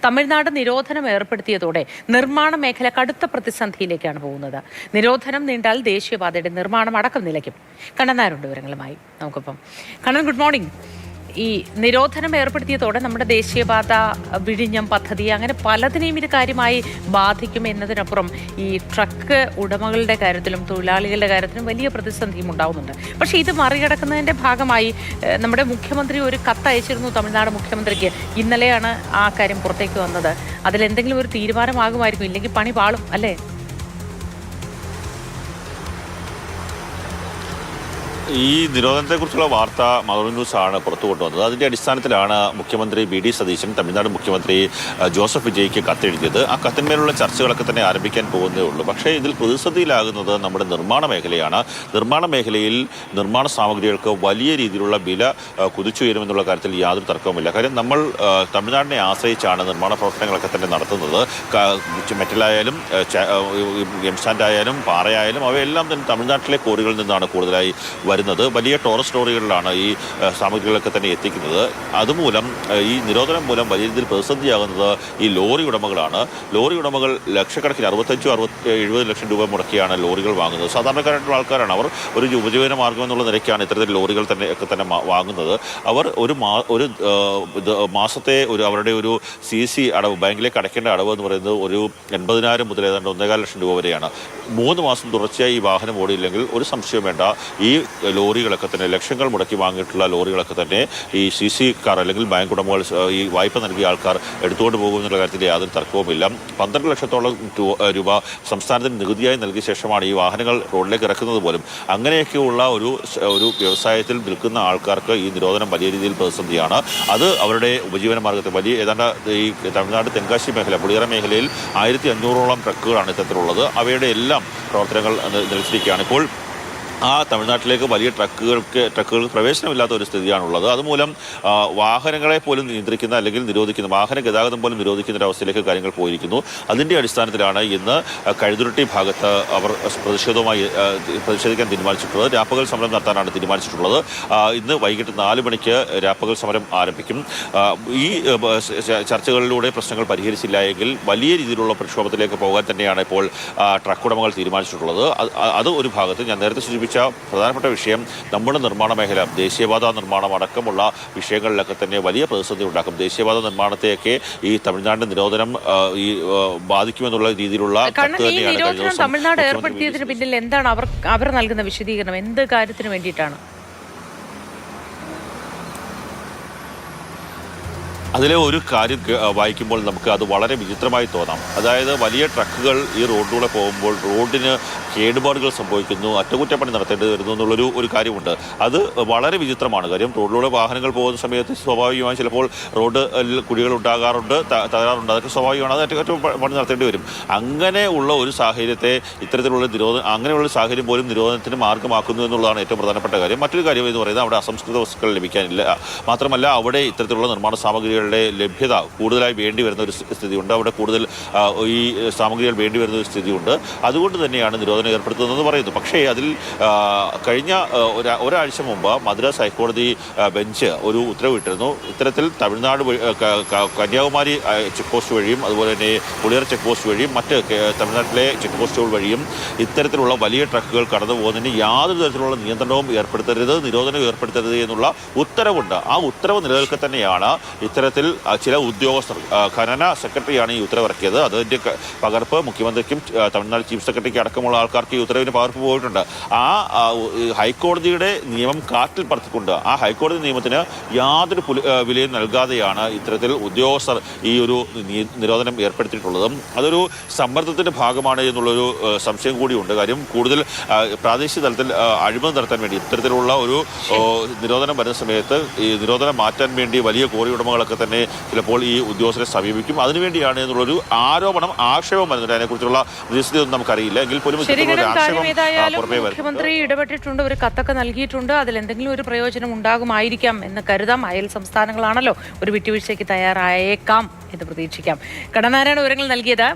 തമിഴ്നാട് നിരോധനം ഏർപ്പെടുത്തിയതോടെ നിർമ്മാണ മേഖല കടുത്ത പ്രതിസന്ധിയിലേക്കാണ് പോകുന്നത്. നിരോധനം നീണ്ടാൽ ദേശീയപാതയുടെ നിർമ്മാണം അടക്കം നിലയ്ക്കും. കണ്ണനാരുണ്ട് വിവരങ്ങളുമായി നമുക്കിപ്പം. Kannan, good morning. ഈ നിരോധനം ഏർപ്പെടുത്തിയതോടെ നമ്മുടെ ദേശീയപാത, വിഴിഞ്ഞം പദ്ധതി, അങ്ങനെ പലതിനെയും ഇത് കാര്യമായി ബാധിക്കും എന്നതിനപ്പുറം ഈ ട്രക്ക് ഉടമകളുടെ കാര്യത്തിലും തൊഴിലാളികളുടെ കാര്യത്തിലും വലിയ പ്രതിസന്ധിയും ഉണ്ടാവുന്നുണ്ട്. പക്ഷേ ഇത് മറികടക്കുന്നതിൻ്റെ ഭാഗമായി നമ്മുടെ മുഖ്യമന്ത്രി ഒരു കത്തയച്ചിരുന്നു തമിഴ്നാട് മുഖ്യമന്ത്രിക്ക്. ഇന്നലെയാണ് ആ കാര്യം പുറത്തേക്ക് വന്നത്. അതിലെന്തെങ്കിലും ഒരു തീരുമാനമാകുമായിരിക്കും, ഇല്ലെങ്കിൽ പണി പാളും അല്ലേ? ഈ നിരോധനത്തെക്കുറിച്ചുള്ള വാർത്ത മലയാളം ന്യൂസാണ് പുറത്തു കൊണ്ടുവന്നത്. അതിൻ്റെ അടിസ്ഥാനത്തിലാണ് മുഖ്യമന്ത്രി ബി.ഡി. സതീശൻ തമിഴ്നാട് മുഖ്യമന്ത്രി ജോസഫ് വിജയ്ക്ക് കത്തെഴുതിയത്. ആ കത്തിന്മേലുള്ള ചർച്ചകളൊക്കെ തന്നെ ആരംഭിക്കാൻ പോകുന്നേ ഉള്ളൂ. പക്ഷേ ഇതിൽ പ്രതിസന്ധിയിലാകുന്നത് നമ്മുടെ നിർമ്മാണ മേഖലയാണ്. നിർമ്മാണ മേഖലയിൽ നിർമ്മാണ സാമഗ്രികൾക്ക് വലിയ രീതിയിലുള്ള വില കുതിച്ചുയരുമെന്നുള്ള കാര്യത്തിൽ യാതൊരു തർക്കവുമില്ല. കാര്യം നമ്മൾ തമിഴ്നാടിനെ ആശ്രയിച്ചാണ് നിർമ്മാണ പ്രവർത്തനങ്ങളൊക്കെ തന്നെ നടത്തുന്നത്. മെറ്റലായാലും എംസാൻഡായാലും പാറയായാലും അവയെല്ലാം തന്നെ തമിഴ്നാട്ടിലെ കോറികളിൽ നിന്നാണ് കൂടുതലായി വരുന്നത്. വലിയ ടോറസ് ലോറികളിലാണ് ഈ സാമഗ്രികളൊക്കെ തന്നെ എത്തിക്കുന്നത്. അതുമൂലം ഈ നിരോധനം മൂലം വലിയ രീതിയിൽ പ്രതിസന്ധിയാകുന്നത് ഈ ലോറി ഉടമകളാണ്. ലോറി ഉടമകൾ ലക്ഷക്കണക്കിന് 65-70 ലക്ഷം രൂപ മുടക്കിയാണ് ലോറികൾ വാങ്ങുന്നത്. സാധാരണക്കാരായിട്ടുള്ള ആൾക്കാരാണ്. അവർ ഒരു ഉപജീവന മാർഗം എന്നുള്ള നിലയ്ക്കാണ് ഇത്തരത്തിൽ ലോറികൾ ഒക്കെ തന്നെ വാങ്ങുന്നത്. അവർ ഒരു മാസത്തെ അവരുടെ ഒരു CC അടവ്, ബാങ്കിലേക്ക് അടയ്ക്കേണ്ട അടവ് എന്ന് പറയുന്നത് ഒരു 80,000 മുതൽ ഏതാണ്ട് 1.25 ലക്ഷം രൂപ വരെയാണ്. 3 മാസം തുടർച്ചയായി ഈ വാഹനം ഓടിയില്ലെങ്കിൽ ഒരു സംശയം വേണ്ട, ഈ ലോറികളൊക്കെ തന്നെ ലക്ഷങ്ങൾ മുടക്കി വാങ്ങിയിട്ടുള്ള ലോറികളൊക്കെ തന്നെ ഈ CC കാർ അല്ലെങ്കിൽ ബാങ്ക് ഉടമകൾ, ഈ വായ്പ നൽകിയ ആൾക്കാർ എടുത്തുകൊണ്ട് പോകുമെന്നുള്ള കാര്യത്തിൽ യാതൊരു തർക്കവുമില്ല. 12 ലക്ഷത്തോളം രൂപ സംസ്ഥാനത്തിന് നികുതിയായി നൽകിയ ശേഷമാണ് ഈ വാഹനങ്ങൾ റോഡിലേക്ക് ഇറക്കുന്നത് പോലും. അങ്ങനെയൊക്കെയുള്ള ഒരു വ്യവസായത്തിൽ നിൽക്കുന്ന ആൾക്കാർക്ക് ഈ നിരോധനം വലിയ രീതിയിൽ പ്രതിസന്ധിയാണ്. അത് അവരുടെ ഉപജീവന മാർഗത്തെ ഏതാണ്ട് ഈ തമിഴ്നാട് തെങ്കാശി മേഖല, പുളിയറ മേഖലയിൽ 1500ഓളം ട്രക്കുകളാണ് ഇത്തരത്തിലുള്ളത്. അവയുടെ എല്ലാം പ്രവർത്തനങ്ങൾ നിലച്ചിരിക്കുകയാണ്. ഇപ്പോൾ ആ തമിഴ്നാട്ടിലേക്ക് വലിയ ട്രക്കുകൾ പ്രവേശനമില്ലാത്ത ഒരു സ്ഥിതിയാണുള്ളത്. അതുമൂലം വാഹനങ്ങളെ പോലും നിയന്ത്രിക്കുന്ന അല്ലെങ്കിൽ നിരോധിക്കുന്ന, വാഹന ഗതാഗതം പോലും നിരോധിക്കുന്ന ഒരവസ്ഥയിലേക്ക് കാര്യങ്ങൾ പോയിരിക്കുന്നു. അതിൻ്റെ അടിസ്ഥാനത്തിലാണ് ഇന്ന് കഴുതുരുട്ടി ഭാഗത്ത് അവർ പ്രതിഷേധിക്കാൻ തീരുമാനിച്ചിട്ടുള്ളത്. രാപ്പകൽ സമരം നടത്താനാണ് തീരുമാനിച്ചിട്ടുള്ളത്. ഇന്ന് വൈകിട്ട് 4 മണിക്ക് രാപ്പകൽ സമരം ആരംഭിക്കും. ഈ ചർച്ചകളിലൂടെ പ്രശ്നങ്ങൾ പരിഹരിച്ചില്ല എങ്കിൽ വലിയ രീതിയിലുള്ള പ്രക്ഷോഭത്തിലേക്ക് പോകാൻ തന്നെയാണ് ഇപ്പോൾ ട്രക്ക് ഉടമകൾ തീരുമാനിച്ചിട്ടുള്ളത്. അത് ഒരു ഭാഗത്ത്. ഞാൻ നേരത്തെ സൂചിപ്പിച്ച പ്രധാനപ്പെട്ട വിഷയം നമ്മുടെ നിർമ്മാണ മേഖല, ദേശീയപാത നിർമ്മാണം അടക്കമുള്ള വിഷയങ്ങളിലൊക്കെ തന്നെ വലിയ പ്രതിസന്ധി ഉണ്ടാക്കും. ദേശീയപാത നിർമ്മാണത്തെയൊക്കെ ഈ തമിഴ്നാട് നിരോധനം ബാധിക്കുമെന്നുള്ള രീതിയിലുള്ള തമിഴ്നാട് ഏർപ്പെടുത്തിയതിന് പിന്നിൽ എന്താണ് അവർ നൽകുന്ന വിശദീകരണം? എന്ത് കാര്യത്തിന് വേണ്ടിയിട്ടാണ്? അതിലെ ഒരു കാര്യം വായിക്കുമ്പോൾ നമുക്ക് അത് വളരെ വിചിത്രമായി തോന്നാം. അതായത് വലിയ ട്രക്കുകൾ ഈ റോഡിലൂടെ പോകുമ്പോൾ റോഡിന് കേടുപാടുകൾ സംഭവിക്കുന്നു, അറ്റകുറ്റപ്പണി നടത്തേണ്ടി വരുന്നു എന്നുള്ളൊരു കാര്യമുണ്ട്. അത് വളരെ വിചിത്രമാണ്. കാര്യം റോഡിലൂടെ വാഹനങ്ങൾ പോകുന്ന സമയത്ത് സ്വാഭാവികമായി ചിലപ്പോൾ റോഡിൽ കുഴികൾ ഉണ്ടാകാറുണ്ട്, തകരാറുണ്ട്. അതൊക്കെ സ്വാഭാവികമാണ്. അത് അറ്റകുറ്റപ്പണി നടത്തേണ്ടി വരും. അങ്ങനെയുള്ള ഒരു സാഹചര്യത്തെ അങ്ങനെയുള്ള സാഹചര്യം പോലും നിരോധനത്തിന് മാർഗമാക്കുന്നു എന്നുള്ളതാണ് ഏറ്റവും പ്രധാനപ്പെട്ട കാര്യം. മറ്റൊരു കാര്യം എന്ന് പറയുന്നത് അവിടെ അസംസ്കൃത വസ്തുക്കൾ ലഭിക്കാനില്ല. മാത്രമല്ല അവിടെ ഇത്തരത്തിലുള്ള നിർമ്മാണ സാമഗ്രികളുടെ ലഭ്യത കൂടുതലായി വേണ്ടി വരുന്ന ഒരു സ്ഥിതിയുണ്ട്. അവിടെ കൂടുതൽ ഈ സാമഗ്രികൾ വേണ്ടി വരുന്ന ഒരു സ്ഥിതിയുണ്ട്. അതുകൊണ്ട് തന്നെയാണ് നിരോധനം ഏർപ്പെടുത്തുന്നതെന്ന് പറയുന്നു. പക്ഷേ അതിൽ കഴിഞ്ഞ ഒരാഴ്ച മുമ്പ് മദ്രാസ് ഹൈക്കോടതി ബെഞ്ച് ഒരു ഉത്തരവിട്ടിരുന്നു. ഇത്തരത്തിൽ തമിഴ്നാട് കന്യാകുമാരി ചെക്ക് പോസ്റ്റ് വഴിയും അതുപോലെ തന്നെ പുളിയർ ചെക്ക് പോസ്റ്റ് വഴിയും മറ്റ് തമിഴ്നാട്ടിലെ ചെക്ക് പോസ്റ്റുകൾ വഴിയും ഇത്തരത്തിലുള്ള വലിയ ട്രക്കുകൾ കടന്നു പോകുന്നതിന് യാതൊരു തരത്തിലുള്ള നിയന്ത്രണവും ഏർപ്പെടുത്തരുത്, നിരോധനം ഏർപ്പെടുത്തരുത് എന്നുള്ള ഉത്തരവുണ്ട്. ആ ഉത്തരവ് നിലനിൽക്കെ തന്നെയാണ് ഇത്തരത്തിൽ ചില ഉദ്യോഗസ്ഥർ, ഖനന സെക്രട്ടറിയാണ് ഈ ഉത്തരവിറക്കിയത്. അതിൻ്റെ പകർപ്പ് മുഖ്യമന്ത്രിക്കും തമിഴ്നാട് ചീഫ് സെക്രട്ടറിക്ക് അടക്കമുള്ള ആൾക്കാർക്ക് ഈ ഉത്തരവിന് പകർപ്പ് പോയിട്ടുണ്ട്. ആ ഹൈക്കോടതിയുടെ നിയമം കാറ്റിൽ പറത്തിക്കൊണ്ട് ആ ഹൈക്കോടതി നിയമത്തിന് യാതൊരു വിലയും നൽകാതെയാണ് ഇത്തരത്തിൽ ഉദ്യോഗസ്ഥർ ഈ ഒരു നിരോധനം ഏർപ്പെടുത്തിയിട്ടുള്ളത്. അതൊരു സമ്മർദ്ദത്തിൻ്റെ ഭാഗമാണ് എന്നുള്ളൊരു സംശയം കൂടിയുണ്ട്. കാര്യം കൂടുതൽ പ്രാദേശിക തലത്തിൽ അഴിമതി നടത്താൻ വേണ്ടി ഇത്തരത്തിലുള്ള ഒരു നിരോധനം വരുന്ന സമയത്ത് ഈ നിരോധനം മാറ്റാൻ വേണ്ടി വലിയ കോറി ഉടമകളൊക്കെ തന്നെ ചിലപ്പോൾ ഈ ഉദ്യോഗസ്ഥരെ സമീപിക്കും. അതിനുവേണ്ടിയാണ് എന്നുള്ളൊരു ആക്ഷേപം വരുന്നുണ്ട്. അതിനെക്കുറിച്ചുള്ള വിശദീകരണം നമുക്കറിയില്ല. എങ്കിൽ പോലും മുഖ്യമന്ത്രി ഇടപെട്ടിട്ടുണ്ട്, ഒരു കത്തൊക്കെ നൽകിയിട്ടുണ്ട്. അതിൽ എന്തെങ്കിലും ഒരു പ്രയോജനം ഉണ്ടാകുമായിരിക്കാം എന്ന് കരുതാം. അയൽ സംസ്ഥാനങ്ങളാണല്ലോ, ഒരു വിട്ടുവീഴ്ചയ്ക്ക് തയ്യാറായേക്കാം എന്ന് പ്രതീക്ഷിക്കാം. കടനാരായണ വിവരങ്ങൾ നൽകിയത്.